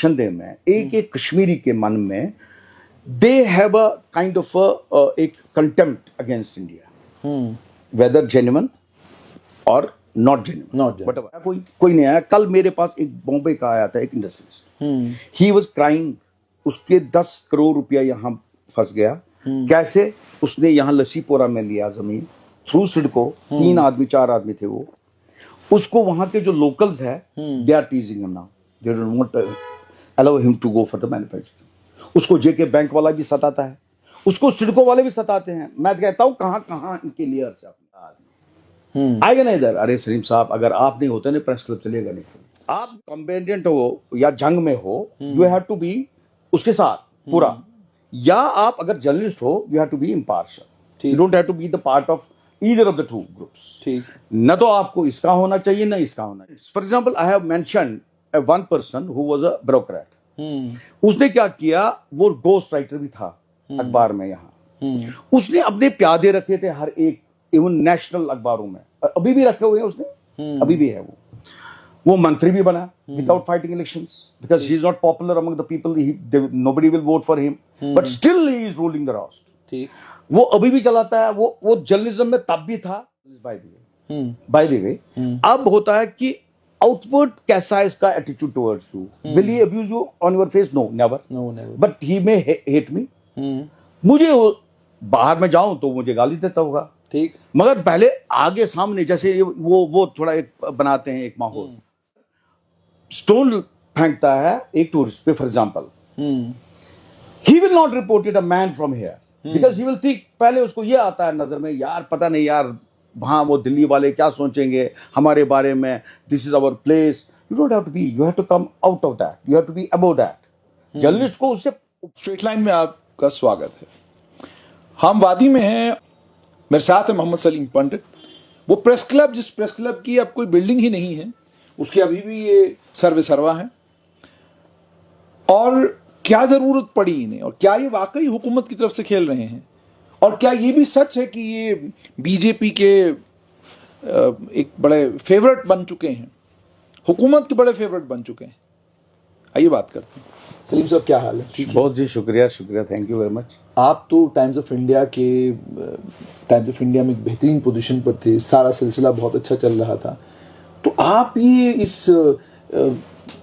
संदेह में एक एक कश्मीरी के मन में they have a kind of एक contempt against India, whether genuine और नॉट जेन्युइन, बट कोई नहीं आया। कल मेरे पास एक बॉम्बे का आया था एक इंडस्ट्रियलिस्ट, ही वाज क्राइंग, उसके 10 करोड़ रुपया यहाँ फंस गया। कैसे? उसने यहाँ लस्सीपोरा में लिया जमीन थ्रू सिडको, 3 आदमी 4 आदमी थे वो। उसको वहां के जो लोकल्स है they are teasing him now, they don't want allow him to go for the manufacturing. उसको जेके बैंक वाला भी सताता है, उसको सिडको वाले भी सताते हैं। मैं कहता हूं कहां कहां इनके लेयर्स है। आएगा ना इधर, अरे सलीम साहब अगर आप नहीं होते ना प्रेस क्लब चलेगा नहीं। आप कॉम्बेडियंट हो या जंग में हो, यू हैव टू बी उसके साथ पूरा, या आप अगर जर्नलिस्ट हो you have to be impartial, you don't have to be the part of either of the two groups. ठीक, न तो आपको इसका होना चाहिए ना इसका होना चाहिए। For example I have mentioned one person who was a bureaucrat, उसने क्या किया, वो गोस्ट राइटर भी था अखबार में यहाँ, उसने अपने प्यादे रखे थे हर एक, इवन नेशनल अखबारों में अभी भी रखे हुए हैं उसने, अभी भी है वो मंत्री भी बना without fighting elections, because he is not popular among the people, nobody will vote for him, but still he is ruling the राष्ट्र। ठीक, वो अभी भी चलाता है, वो जर्नलिज्म में तब भी था। बाय द वे अब होता है कि आउटवर्ड कैसा है इसका attitude towards you, will he abuse you on your face? No, never, but he may hate me. मुझे बाहर में जाऊं तो मुझे गाली देता होगा, ठीक, मगर पहले आगे सामने जैसे वो थोड़ा एक बनाते हैं एक माहौल। स्टोन फेंकता है एक टूरिस्ट पे for example, he will not report it a man from here, because he will think, पहले उसको ये आता है नजर में, यार पता नहीं यार वहां वो दिल्ली वाले क्या सोचेंगे हमारे बारे में, this is our place. You don't have to be, you have to come out of that, you have to be above that. Journalist को उससे। स्ट्रेट लाइन में आपका स्वागत है। हम वादी में हैं, मेरे साथ है मोहम्मद सलीम पंडित। वो प्रेस क्लब, जिस प्रेस क्लब की अब कोई बिल्डिंग ही नहीं है, उसके अभी भी ये सर्वे सर्वा है। और क्या जरूरत पड़ी इन्हें, और क्या ये वाकई हुकूमत की तरफ से खेल रहे हैं, और क्या ये भी सच है कि ये बीजेपी के एक बड़े फेवरेट बन चुके हैं, हुकूमत के बड़े फेवरेट बन चुके हैं? आइए बात करते हैं। सलीम साहब क्या हाल है? ठीक, बहुत जी शुक्रिया, थैंक यू वेरी मच। आप तो टाइम्स ऑफ इंडिया में एक बेहतरीन पोजीशन पर थे, सारा सिलसिला बहुत अच्छा चल रहा था, तो आप ये इस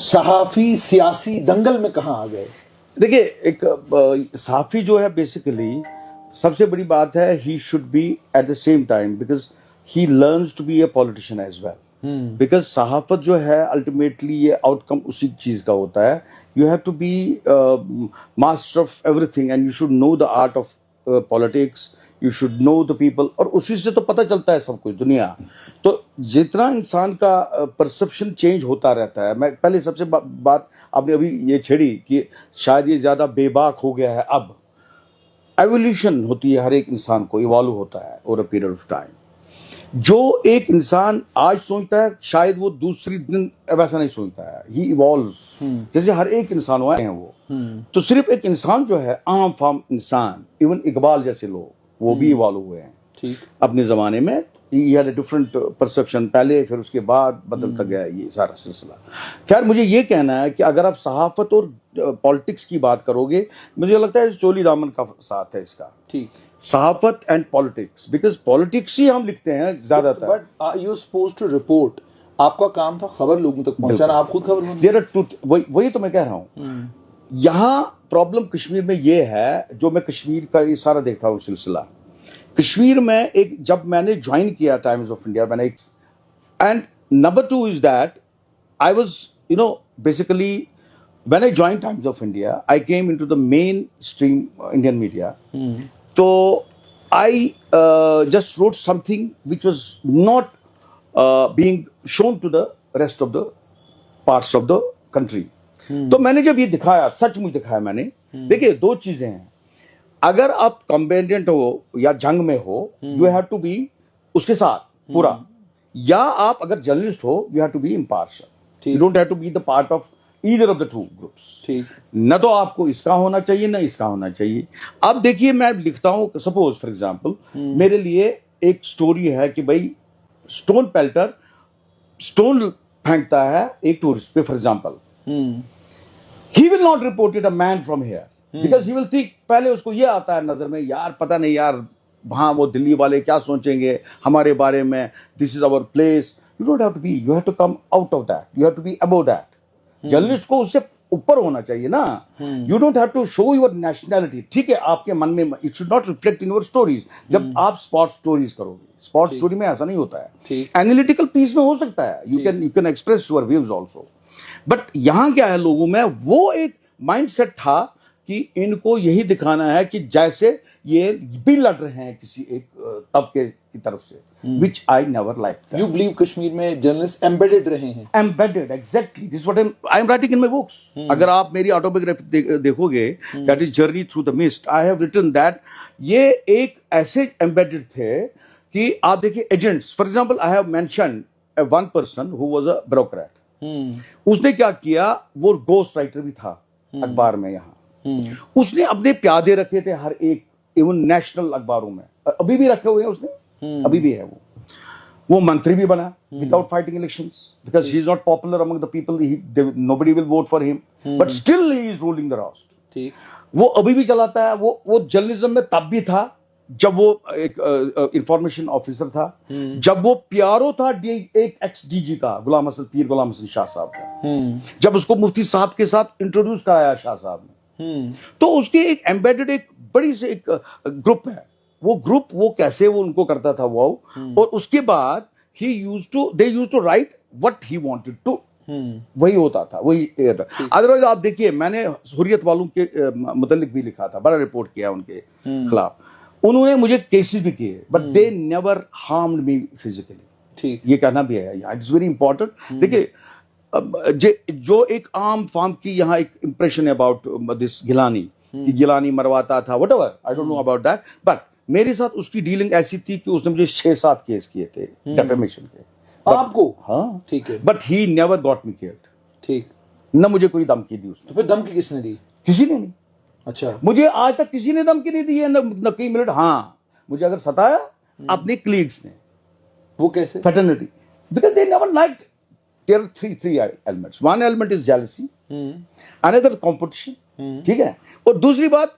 सहाफी सियासी दंगल में कहां आ गए? देखिए, एक सहाफी जो है बेसिकली सबसे बड़ी बात है, he should be at the same time, because he learns to be a politician as well, because सहाफत जो है अल्टीमेटली ये आउटकम उसी चीज का होता है। You have to be master of everything and you should know the art of politics, you should know the people, और उसी से तो पता चलता है सब कुछ दुनिया। तो जितना इंसान का परसेप्शन चेंज होता रहता है, मैं पहले सबसे बात आपने अभी ये छेड़ी कि शायद ये ज्यादा बेबाक हो गया है। अब एवोल्यूशन होती है, हर एक इंसान को इवॉल्व होता है over a period of time. जो एक इंसान आज सोचता है शायद वो दूसरी दिन वैसा नहीं सोचता है, ही इवॉल्व्स। जैसे हर एक इंसान हुआ है वो, तो सिर्फ एक इंसान जो है आम फाम इंसान, इवन इकबाल जैसे लोग, वो भी इवॉल्व हुए हैं। ठीक, अपने जमाने में he had a different perception, पहले फिर उसके बाद बदलता गया ये सारा सिलसिला। खैर, मुझे ये कहना है कि अगर आप सहाफत और पॉलिटिक्स की बात करोगे, मुझे लगता है चोली दामन का साथ है इसका। ठीक, सहाफत एंड पॉलिटिक्स, बिकॉज पॉलिटिक्स ही हम लिखते हैं ज्यादातर। But you supposed to report, आपका काम था खबर लोगों तक पहुंचाना, आप खुद खबर। देयर आर टू, वही तो मैं कह रहा हूं। यहां प्रॉब्लम कश्मीर में ये है, जो मैं कश्मीर का ये सारा देखता हूं सिलसिला, कश्मीर में एक जब मैंने ज्वाइन किया टाइम्स ऑफ इंडिया, मैंने एक, and number 2 is that I was basically when I join times of India, I came into the main stream Indian media. तो आई just wrote something which was not being shown to the rest of the parts of the country. तो मैंने जब ये दिखाया, सचमुच दिखाया मैंने, देखिए 2 चीजें हैं। अगर आप कॉम्बेडियंट हो या जंग में हो, यू हैव टू बी उसके साथ पूरा, या आप अगर जर्नलिस्ट हो, you have to be impartial, you don't have to be the part of either of the two groups. ठीक, न तो आपको इसका होना चाहिए ना इसका होना चाहिए। अब देखिए, मैं लिखता हूं, सपोज फॉर एग्जांपल मेरे लिए एक स्टोरी है कि भाई स्टोन पेल्टर स्टोन फेंकता है एक टूरिस्ट पे for example, he will not report it a man from here because he will think, पहले उसको ये आता है नजर में, यार पता नहीं यार वहां वो दिल्ली वाले क्या सोचेंगे हमारे बारे में, this is our place. You don't have to be, you have to come out of that, you have to be above that. Journalist को उससे ऊपर होना चाहिए ना. You don't have to show your nationality. ठीक है, आपके मन में it should not reflect in your stories. जब आप स्पॉट स्टोरीज करोगे, स्पॉट स्टोरी में ऐसा नहीं होता है. एनालिटिकल पीस में हो सकता है, you can express your views also. But यहां क्या है, लोगों में वो एक माइंडसेट था कि इनको यही दिखाना है कि जैसे ये भी लड़ रहे हैं किसी एक तबके की तरफ से, which I never like. You believe Kashmir में जर्नलिस्ट एम्बेडेड रहे हैं? Embedded, exactly, this what I am writing in my books. अगर आप मेरी ऑटोबायोग्राफी देखोगे, that is journey through the mist, I have written that ये एक ऐसे एम्बेडेड थे कि आप देखिए agents. For example, I have mentioned one person who was a bureaucrat. उसने क्या किया, वो गोस्ट राइटर भी था अखबार में यहाँ. उसने अपने प्यादे रखे थे हर एक, इवन नेशनल अखबारों में अभी भी रखे हुए हैं उसने, अभी भी है वो मंत्री भी बना without fighting elections because he is not popular among the people, nobody will vote for him, but still he is ruling the राष्ट्र. ठीक, वो अभी भी चलाता है. वो जर्नलिज्म में तब भी था जब वो एक इंफॉर्मेशन ऑफिसर था, जब वो पीआरओ था एक एक्स डीजी का, गुलाम हसन शाह साहब का, जब उसको मुफ्ती साहब के साथ इंट्रोड्यूस कराया शाह साहब ने. तो उसके एक एम्बेडेड एक बड़ी से एक ग्रुप है. वो ग्रुप वो कैसे वो उनको करता था वो, और उसके बाद they used to write what he wanted to. वही होता था, वही था. अदरवाइज आप देखिए, मैंने हुर्रियत वालों के मुतल्लिक भी लिखा था, बड़ा रिपोर्ट किया उनके खिलाफ. उन्होंने मुझे केसेस भी किए, but they never harmed me physically. ठीक, ये कहना भी है, इट्स वेरी इंपॉर्टेंट. देखिए, जो एक आम फार्म की यहाँ एक इंप्रेशन है अबाउट दिस गिलानी, कि गिलानी मरवाता था, whatever, I don't know about that, but मेरे साथ उसकी डीलिंग ऐसी थी कि उसने मुझे 6-7 केस किए थे डेफेमेशन के. आपको? हाँ, ठीक है. But he never got me killed. ठीक, न मुझे कोई धमकी दी उसने. तो फिर धमकी किसने दी? किसी ने नहीं. अच्छा, मुझे आज तक किसी ने धमकी नहीं दी है, न कई मिनट. हाँ, मुझे अगर सताया अपने कलीग्स ने. वो कैसे? Fraternity, because they never liked. There are three elements. One element is jealousy, another competition. ठीक है. और दूसरी बात,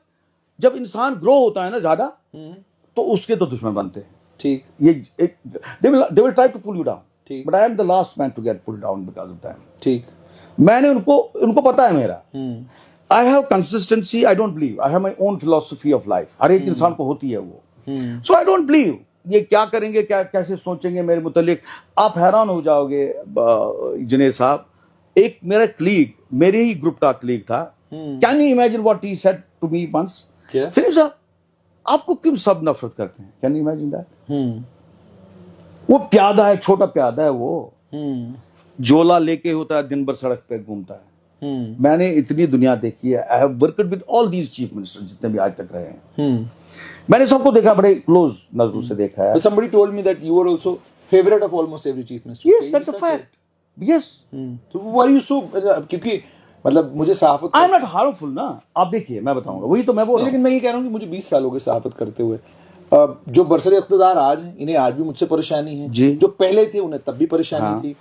जब इंसान ग्रो होता है ना ज्यादा, तो उसके तो दुश्मन बनते हैं. ठीक, ये they will try to pull you down, ठीक, but I am the last man to get pull down because of that. ठीक, मैंने उनको पता है मेरा. I have consistency, I don't believe, I have my own philosophy of life. हर एक इंसान को होती है वो. सो आई डोंट बिलीव ये क्या करेंगे, क्या कैसे सोचेंगे मेरे मुतालिक. आप हैरान हो जाओगे जुनेद साहब. एक मेरा क्लीग, मेरे ही ग्रुप का क्लीग था. Can you imagine what he said to me once? Salim साहब, आपको क्यों सब नफरत करते हैं? Can you imagine that? वो प्यादा है, छोटा प्यादा है वो, झोला लेके होता है, दिन भर सड़क पे घूमता है. मैंने इतनी दुनिया देखी है. I have worked with all these chief minister जितने भी आज तक रहे हैं. मैंने सबको देखा, बड़े क्लोज नजरों से देखा है. But somebody told me that you were also favorite of almost every chief minister. Yes, that's a fact. Yes. So why are you so? क्योंकि मतलब मुझे सहाफत, आई एम नॉट हार्मफुल ना. आप देखिए, मैं बताऊंगा, वही तो मैं बोल रहा हूं. लेकिन मैं ये कह रहा हूँ कि मुझे 20 साल हो गए सहाफत करते हुए. जो बरसर इख्तिदार आज हैं, इन्हें आज भी मुझसे परेशानी है. जी. जो पहले थे उन्हें तब भी परेशानी थी.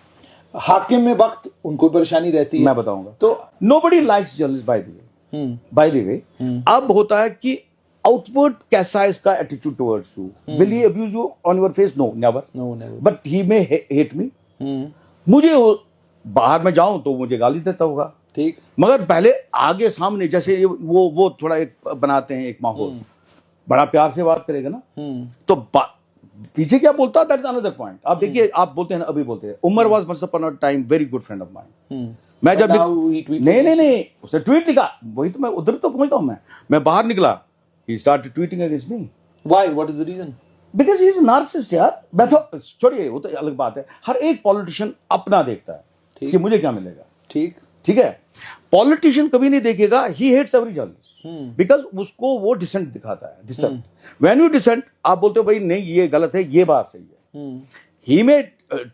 हाकिम में वक्त उनको परेशानी रहती है. मैं बताऊंगा. तो nobody likes journalist by the way. अब होता है कि आउटवर्ड कैसा है इसका attitude towards you. Will he abuse you on your face? No, never. But he may hate me. मुझे बाहर में जाऊं तो मुझे गाली देता होगा. ठीक, मगर पहले आगे सामने जैसे वो थोड़ा एक बनाते हैं एक माहौल, बड़ा प्यार से बात करेगा ना, तो पीछे क्या बोलता है, दैट इज अनदर पॉइंट. आप देखिए, आप बोलते हैं ना, अभी बोलते हैं, Umar was once upon a time very good friend of mine. मैं जब नहीं उसने ट्वीट लिखा, वही तो मैं उधर तो पहुंचता हूं. मैं बाहर निकला, he started tweeting against me. Why? What is the reason? Because he is a narcissist यार. मैं तो छोड़िए, वो तो अलग बात है. हर एक पॉलिटिशियन अपना देखता है कि मुझे क्या मिलेगा. ठीक है. पॉलिटिशियन कभी नहीं देखेगा, he hates every journalist because उसको वो डिसेंट दिखाता है. डिसेंट, when you dissent, आप बोलते हो भाई नहीं ये गलत है, ये बात सही है. He may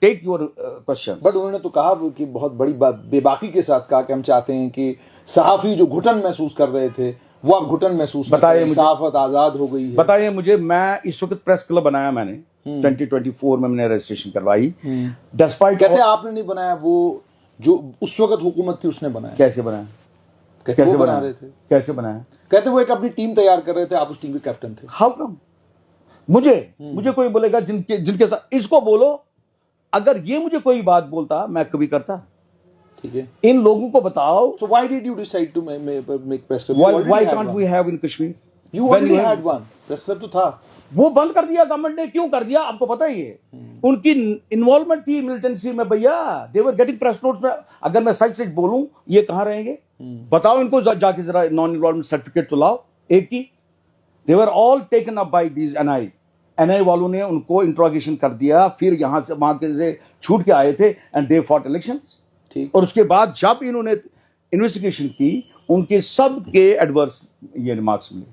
take your question. But उन्होंने तो कहा कि बहुत बड़ी बेबाकी के साथ कहा कि हम चाहते हैं कि सहाफी जो घुटन महसूस कर रहे थे वो अब घुटन महसूस, बताइए, सहाफत आजाद हो गई है. बताइए मुझे. मैं इस वक्त प्रेस क्लब बनाया मैंने 2024 में, मैंने रजिस्ट्रेशन करवाई. डिस्पाइट कहते हैं आपने नहीं बनाया, वो जो उस वक्त हुकूमत थी उसने बनाया. कैसे बनाया? कहते वो बना रहे थे। कैसे बनाया? कहते वो एक अपनी टीम तैयार कर रहे थे, आप उस टीम के कैप्टन थे। How come? मुझे कोई बोलेगा जिनके साथ इसको बोलो, अगर ये मुझे कोई बात बोलता मैं कभी करता। ठीक है, इन लोगों को बताओ। So why did you decide to make press club? Why can't we have in Kashmir? You already had one. Press club तो था, वो बंद कर दिया गवर्नमेंट ने। क्यों कर दिया आपको पता ही है। उनकी इन्वॉल्वमेंट थी मिलिटेंसी में भैया। दे वर गेटिंग प्रेस नोट्स में। अगर मैं सच सच बोलूं, ये कहां रहेंगे? बताओ इनको, जाके जरा नॉन इन्वॉल्वमेंट सर्टिफिकेट तो लाओ एक की। They were all taken up by these NIA वालों ने उनको इंट्रोगेशन कर दिया, फिर यहां से वहां के से छूट के आए थे एंड दे फॉट इलेक्शंस। ठीक, और उसके बाद जब इन्होंने इन्वेस्टिगेशन की, उनके सब के एडवर्स ये रिमार्क्स मिले।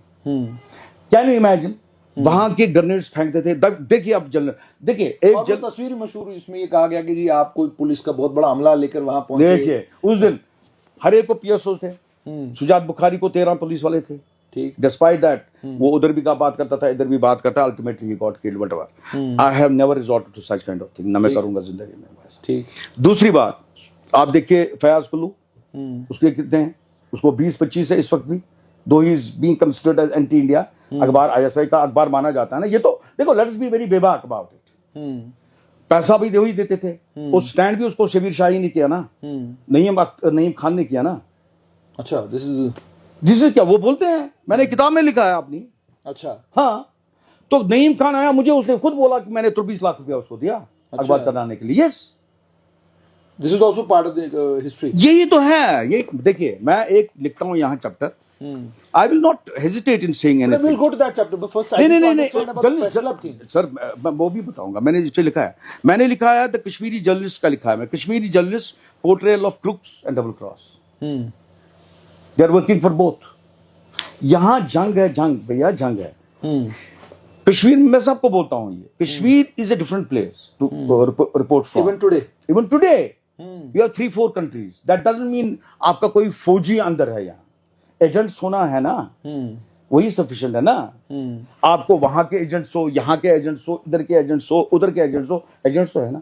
Can you imagine? वहां के ग्रेनेड्स फेंकते थे। देखिए अब देखिए एक तस्वीर मशहूर हुई, इसमें ये कहा गया कि जी आप कोई पुलिस का बहुत बड़ा हमला लेकर वहां पहुंचे। देखिए उस दिन हर एक को पीएसओ थे। सुजात बुखारी को 13 पुलिस वाले थे। ठीक, डिस्पाइट दैट वो उधर भी का बात करता था, इधर भी बात करता। Ultimately he got killed whatever. I have never resorted to such kind of thing. ना मैं करूंगा जिंदगी में बस। ठीक, दूसरी बात आप देखिए फयाज कुल्लू, उसके कितने हैं? उसको 20-25 है इस वक्त भी, though he is being considered as anti India. अखबार आईएसआई का अखबार माना जाता है ना। ये तो देखो, लेट्स बी वेरी बेबाक अबाउट इट। पैसा भी वही देते थे। उस स्टैंड भी उसको शबीर शाही ने किया ना, नईम खान ने किया ना। अच्छा, दिस इज क्या वो बोलते हैं, मैंने किताब में लिखा है अपनी। अच्छा, हाँ, तो नईम खान आया, मुझे उसने खुद बोला कि मैंने 23 लाख रुपया उसको दिया अखबार चलाने के लिए। Yes, this is also part of the history. यही तो है। ये देखिए, मैं एक लिखता हूं यहाँ chapter. I will not hesitate in saying anything. We'll go to that chapter, but first नहीं, सर मैं वो भी बताऊंगा। मैंने जिससे लिखा है, मैंने लिखा है द कश्मीरी जर्नलिस्ट का लिखा है मैं। Kashmiri journalist portrayal of crooks and double cross. They are working for both. यहां जंग है, जंग भैया, जंग है। कश्मीर में मैं सबको बोलता हूं, ये Kashmir is a different place to report from. Even today you have 3-4 countries. That doesn't mean आपका कोई फौजी अंदर है। यहाँ एजेंट्स होना है ना, वही सफिशिएंट है ना। आपको वहां के एजेंट्स हो, यहाँ के एजेंट्स हो, इधर के एजेंट्स हो, उधर के एजेंट्स हो, एजेंट्स तो है ना।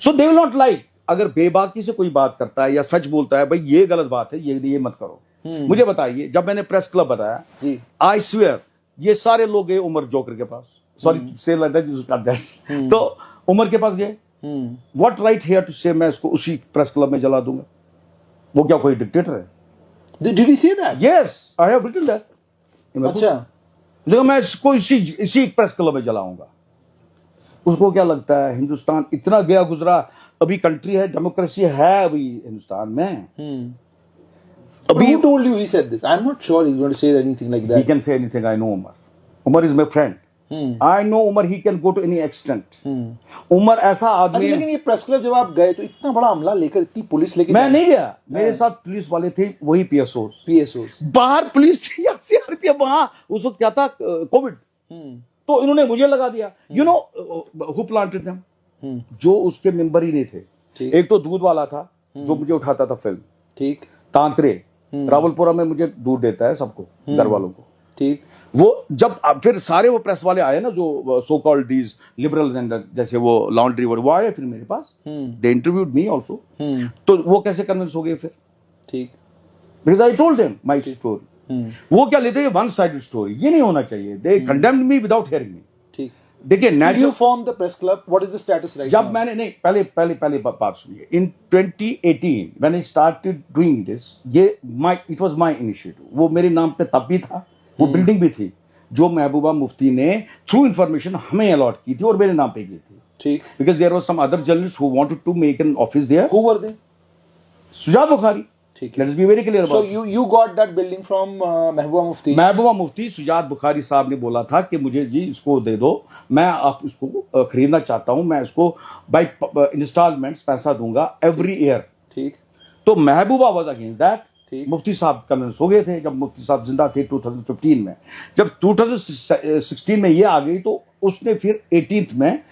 सो दे विल नॉट लाइक, अगर बेबाकी से कोई बात करता है या सच बोलता है, भाई ये गलत बात है, ये मत करो। मुझे बताइए, जब मैंने प्रेस क्लब बताया, आई स्वेयर ये सारे लोग गए उमर जोकर के पास। सॉरी से तो उमर के पास गए। व्हाट राइट हियर टू से मैं इसको उसी प्रेस क्लब में जला दूंगा? वो क्या कोई डिक्टेटर है? Did he say that? Yes, I have written that. अच्छा, देखो मैं इसको इसी प्रेस क्लब में जलाऊंगा। उसको क्या लगता है हिंदुस्तान इतना गया गुजरा, अभी कंट्री है, डेमोक्रेसी है अभी हिंदुस्तान में। अभी who told you he said this? I'm not sure he's going to say anything like that. He can say anything. I know Umar. Umar is my friend. I know Umar. He can go to any extent. Umar ऐसा आदमी। लेकिन ये press club जब आप गए तो इतना बड़ा हमला लेकर, इतनी पुलिस लेकर, मैं नहीं गया। मेरे साथ पुलिस वाले थे, वही पीएसओ। बाहर पुलिस थी, सीआरपीएफ। वहां उस वक्त क्या था, कोविड। तो इन्होंने मुझे लगा दिया। You know who planted them? जो उसके मेंबर ही नहीं थे। एक तो दूध वाला था जो मुझे उठाता था फिल्म। ठीक, तांत्रे रावलपुरा में मुझे दूध देता है सबको, घर वालों को। ठीक, वो जब फिर सारे वो प्रेस वाले आए ना, जो so called these liberals and जैसे वो लॉन्ड्री वो आए फिर मेरे पास। दे इंटरव्यूड मी आल्सो। तो वो कैसे कन्विंस हो गए फिर? ठीक, because I told them my story. वो क्या लेते हैं, वन साइडेड स्टोरी। ये नहीं होना चाहिए। They condemned me without hearing me. ठीक, देखिए national form the press club, what is the status right? जब मैंने नहीं पहले बात सुनिए। In 2018 when I started doing this, ये इट वाज माय इनिशिएटिव। वो मेरे नाम पे तब भी था, वो बिल्डिंग भी थी जो महबूबा मुफ्ती ने थ्रू इंफॉर्मेशन हमें अलॉट की थी और मेरे नाम पे की थी। ठीक, because there was some other journalist who wanted to make an office there. Who were they? Sujaat Bukhari. ठीक, let's be very clear about. So you got that building from Mehbooba Mufti. Sujaat Bukhari sahab ने बोला था कि मुझे जी इसको दे दो, मैं आप इसको खरीदना चाहता हूं, मैं इसको बाय इंस्टॉलमेंट्स पैसा दूंगा एवरी ईयर। ठीक, तो महबूबा वाज अगेंस्ट दैट। मुफ्ती साहब कन्विंस हो गए थे जब मुफ्ती साहब जिंदा थे 2015 में। जब 2016 में ये आ गई तो उसने फिर 18th में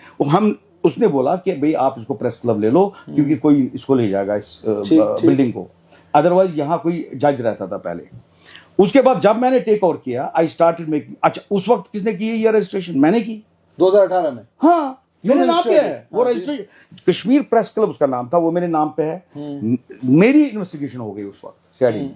उसने बोला कि भाई आप इसको प्रेस क्लब ले लो, क्योंकि कोई इसको ले जाएगा इस बिल्डिंग को। अदरवाइज यहाँ कोई जज रहता था पहले। उसके बाद जब मैंने टेक ओवर किया, आई स्टार्टेड मेकिंग। अच्छा, उस वक्त किसने की ये रजिस्ट्रेशन? मैंने की 2018 में। हाँ, मेरे नाम पे है वो रजिस्ट्रेशन। कश्मीर प्रेस क्लब उसका नाम था, वो मेरे नाम पे है। मेरी इन्वेस्टिगेशन हो गई उस वक्त सीआईडी।